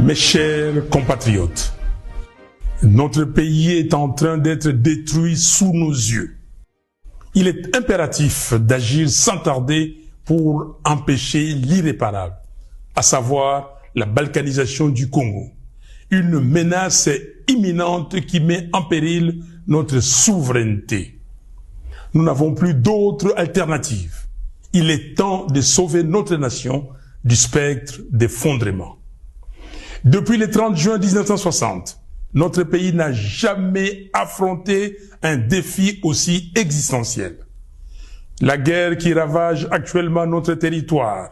Mes chers compatriotes, notre pays est en train d'être détruit sous nos yeux. Il est impératif d'agir sans tarder pour empêcher l'irréparable, à savoir la balkanisation du Congo. Une menace imminente qui met en péril notre souveraineté. Nous n'avons plus d'autre alternative. Il est temps de sauver notre nation du spectre d'effondrement. Depuis le 30 juin 1960, notre pays n'a jamais affronté un défi aussi existentiel. La guerre qui ravage actuellement notre territoire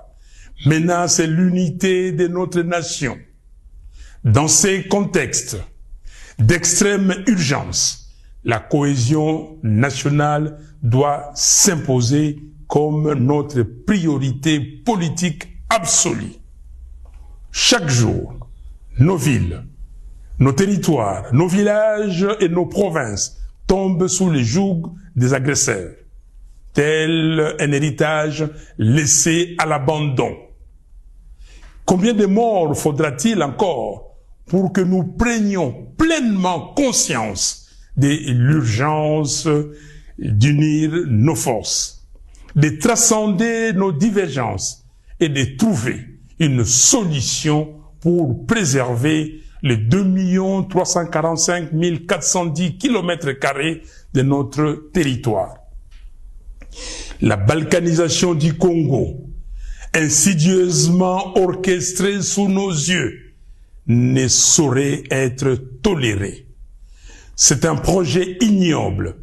menace l'unité de notre nation. Dans ces contextes d'extrême urgence, la cohésion nationale doit s'imposer comme notre priorité politique absolue. Chaque jour, nos villes, nos territoires, nos villages et nos provinces tombent sous le joug des agresseurs, tel un héritage laissé à l'abandon. Combien de morts faudra-t-il encore pour que nous prenions pleinement conscience de l'urgence d'unir nos forces, de transcender nos divergences et de trouver une solution pour préserver les 2 345 410 km² de notre territoire. La balkanisation du Congo, insidieusement orchestrée sous nos yeux, ne saurait être tolérée. C'est un projet ignoble,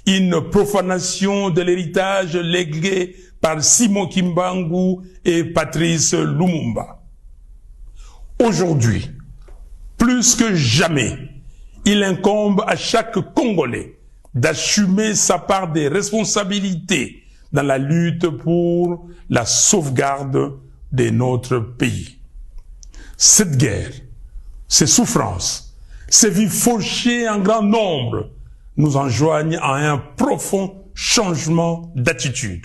une profanation de l'héritage légué par Simon Kimbangu et Patrice Lumumba. Aujourd'hui, plus que jamais, il incombe à chaque Congolais d'assumer sa part des responsabilités dans la lutte pour la sauvegarde de notre pays. Cette guerre, ces souffrances, ces vies fauchées en grand nombre nous enjoignent à un profond changement d'attitude.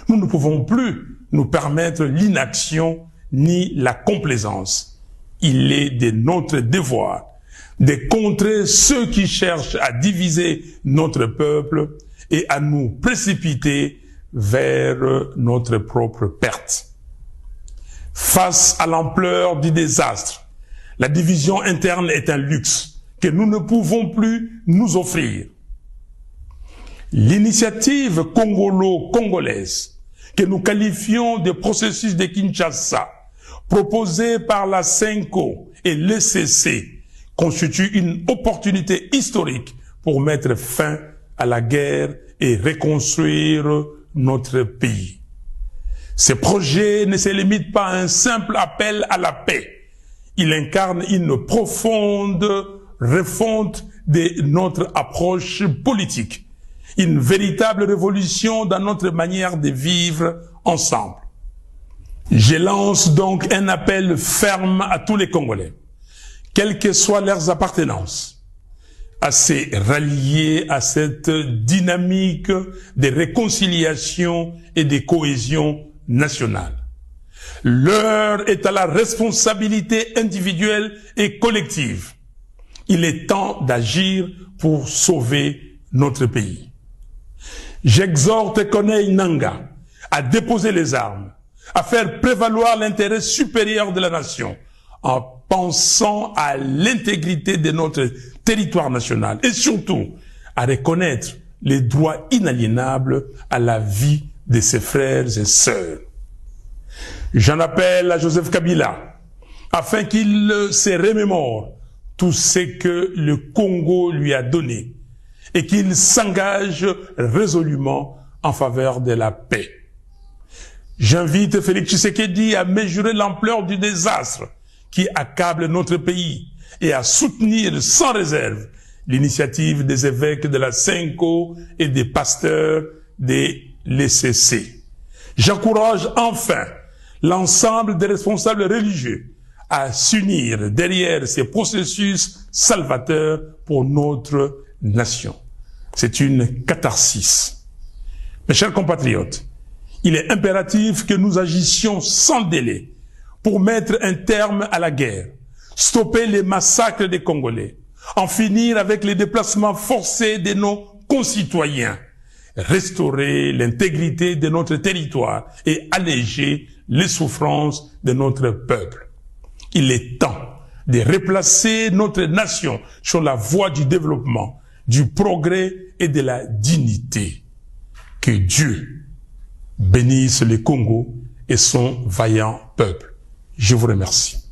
Nous ne pouvons plus nous permettre l'inaction ni la complaisance. Il est de notre devoir de contrer ceux qui cherchent à diviser notre peuple et à nous précipiter vers notre propre perte. Face à l'ampleur du désastre, la division interne est un luxe que nous ne pouvons plus nous offrir. L'initiative congolo-congolaise, que nous qualifions de processus de Kinshasa, proposée par la CENCO et l'ECC, constitue une opportunité historique pour mettre fin à la guerre et reconstruire notre pays. Ce projet ne se limite pas à un simple appel à la paix. Il incarne une profonde refonte de notre approche politique, une véritable révolution dans notre manière de vivre ensemble. Je lance donc un appel ferme à tous les Congolais, quelles que soient leurs appartenances, à se rallier à cette dynamique de réconciliation et de cohésion nationale. L'heure est à la responsabilité individuelle et collective. Il est temps d'agir pour sauver notre pays. J'exhorte Corneille Nangaa à déposer les armes, à faire prévaloir l'intérêt supérieur de la nation, en pensant à l'intégrité de notre territoire national et surtout à reconnaître les droits inaliénables à la vie de ses frères et sœurs. J'en appelle à Joseph Kabila afin qu'il se remémore tout ce que le Congo lui a donné et qu'il s'engage résolument en faveur de la paix. J'invite Félix Tshisekedi à mesurer l'ampleur du désastre qui accable notre pays et à soutenir sans réserve l'initiative des évêques de la CENCO et des pasteurs de l'ECC. J'encourage enfin l'ensemble des responsables religieux à s'unir derrière ces processus salvateurs pour notre nation. C'est une catharsis. Mes chers compatriotes, il est impératif que nous agissions sans délai pour mettre un terme à la guerre, stopper les massacres des Congolais, en finir avec les déplacements forcés de nos concitoyens, restaurer l'intégrité de notre territoire et alléger les souffrances de notre peuple. Il est temps de replacer notre nation sur la voie du développement, du progrès et de la dignité. Que Dieu bénisse le Congo et son vaillant peuple. Je vous remercie.